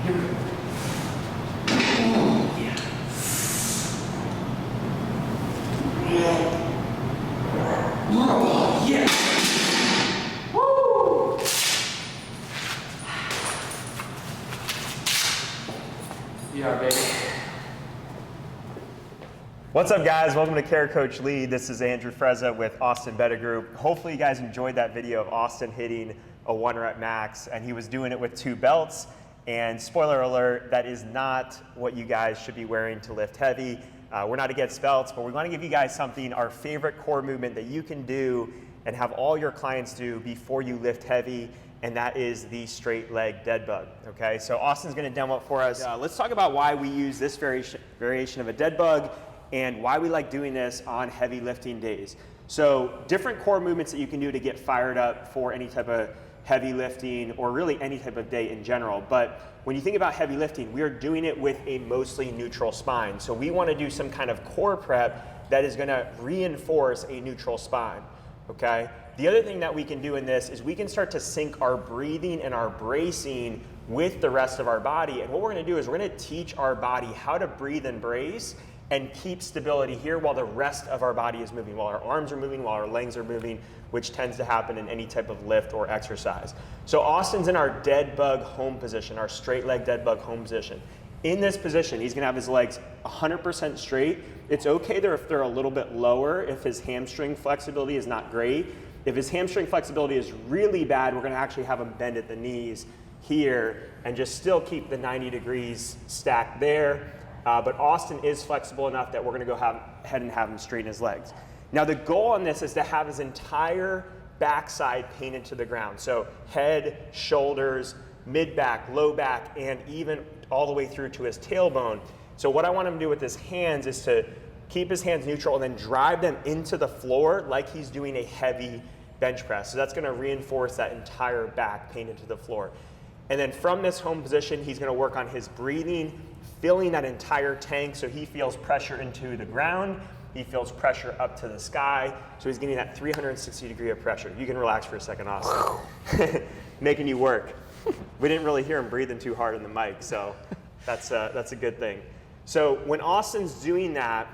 Yeah, baby. What's up, guys? Welcome to Care Coach Lead. This is Andrew Frezza with Austin Beta Group. Hopefully you guys enjoyed that video of Austin hitting a 1 rep max, and he was doing it with 2 belts. And spoiler alert, that is not what you guys should be wearing to lift heavy. We're not against belts, but we want to give you guys something, our favorite core movement that you can do and have all your clients do before you lift heavy, and that is the straight leg dead bug, okay? So Austin's gonna demo it for us. Let's talk about why we use this variation of a dead bug and why we like doing this on heavy lifting days. So different core movements that you can do to get fired up for any type of heavy lifting or really any type of day in general. But when you think about heavy lifting, we are doing it with a mostly neutral spine. So we want to do some kind of core prep that is going to reinforce a neutral spine, okay? The other thing that we can do in this is we can start to sync our breathing and our bracing with the rest of our body. And what we're going to do is we're going to teach our body how to breathe and brace and keep stability here while the rest of our body is moving, while our arms are moving, while our legs are moving, which tends to happen in any type of lift or exercise. So Austin's in our dead bug home position, our straight leg dead bug home position. In this position, he's gonna have his legs 100% straight. It's okay there if they're a little bit lower, if his hamstring flexibility is not great. If his hamstring flexibility is really bad, we're gonna actually have him bend at the knees here and just still keep the 90 degrees stacked there. But Austin is flexible enough that we're gonna go ahead and have him straighten his legs. Now the goal on this is to have his entire backside painted to the ground. So head, shoulders, mid back, low back, and even all the way through to his tailbone. So what I want him to do with his hands is to keep his hands neutral and then drive them into the floor like he's doing a heavy bench press. So that's gonna reinforce that entire back painted to the floor. And then from this home position, he's gonna work on his breathing, filling that entire tank so he feels pressure into the ground, he feels pressure up to the sky, so he's getting that 360 degree of pressure. You can relax for a second, Austin. Making you work. We didn't really hear him breathing too hard in the mic, so that's a good thing. So when Austin's doing that,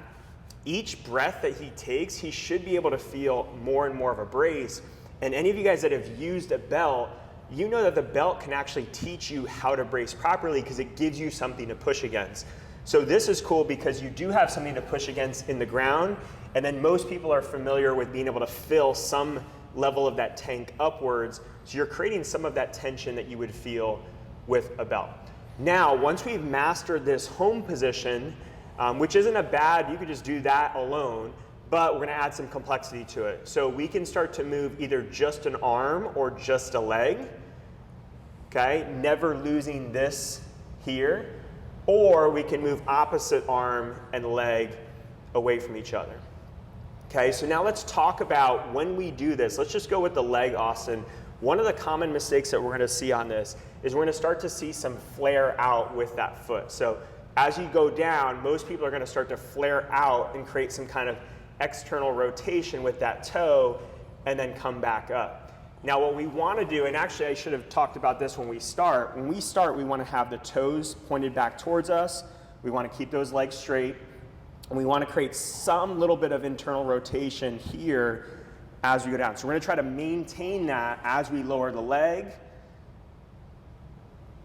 each breath that he takes, he should be able to feel more and more of a brace. And any of you guys that have used a belt, you know that the belt can actually teach you how to brace properly because it gives you something to push against. So this is cool because you do have something to push against in the ground, and then most people are familiar with being able to fill some level of that tank upwards, so you're creating some of that tension that you would feel with a belt. Now, once we've mastered this home position, which isn't a bad, you could just do that alone, but we're gonna add some complexity to it. So we can start to move either just an arm or just a leg, okay? Never losing this here, or we can move opposite arm and leg away from each other. Okay, so now let's talk about when we do this. Let's just go with the leg, Austin. One of the common mistakes that we're gonna see on this is we're gonna start to see some flare out with that foot. So as you go down, most people are gonna start to flare out and create some kind of external rotation with that toe and then come back up. Now what we want to do, and actually I should have talked about this when we start, we want to have the toes pointed back towards us. We want to keep those legs straight, and we want to create some little bit of internal rotation here as we go down. So we're going to try to maintain that as we lower the leg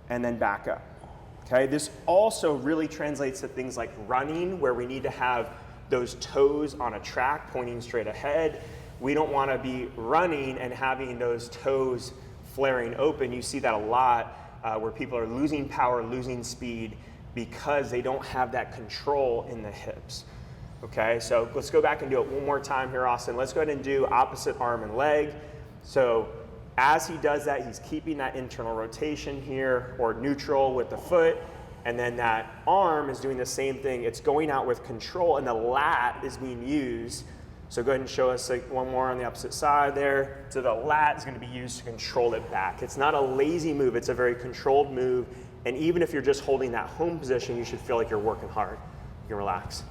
and then back up. Okay, this also really translates to things like running, where we need to have those toes on a track pointing straight ahead. We don't want to be running and having those toes flaring open. You see that a lot where people are losing power, losing speed because they don't have that control in the hips. Okay, so let's go back and do it one more time here, Austin. Let's go ahead and do opposite arm and leg. So as he does that, he's keeping that internal rotation here, or neutral with the foot. And then that arm is doing the same thing. It's going out with control, and the lat is being used. So go ahead and show us one more on the opposite side there. So the lat is going to be used to control it back. It's not a lazy move, it's a very controlled move. And even if you're just holding that home position, you should feel like you're working hard. You can relax.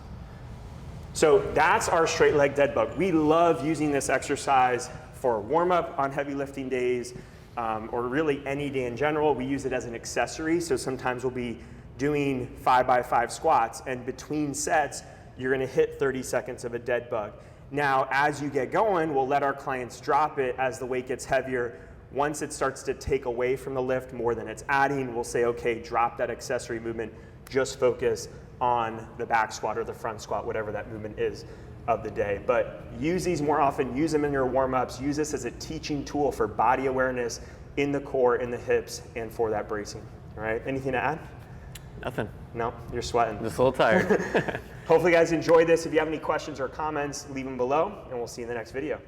So that's our straight leg dead bug. We love using this exercise for warm up on heavy lifting days, or really any day in general. We use it as an accessory. So sometimes we'll be doing 5x5 squats, and between sets, you're gonna hit 30 seconds of a dead bug. Now, as you get going, we'll let our clients drop it as the weight gets heavier. Once it starts to take away from the lift more than it's adding, we'll say, okay, drop that accessory movement, just focus on the back squat or the front squat, whatever that movement is of the day. But use these more often, use them in your warm-ups, use this as a teaching tool for body awareness in the core, in the hips, and for that bracing. All right, anything to add? Nothing. No, you're sweating. Just a little tired. Hopefully you guys enjoyed this. If you have any questions or comments, leave them below, and we'll see you in the next video.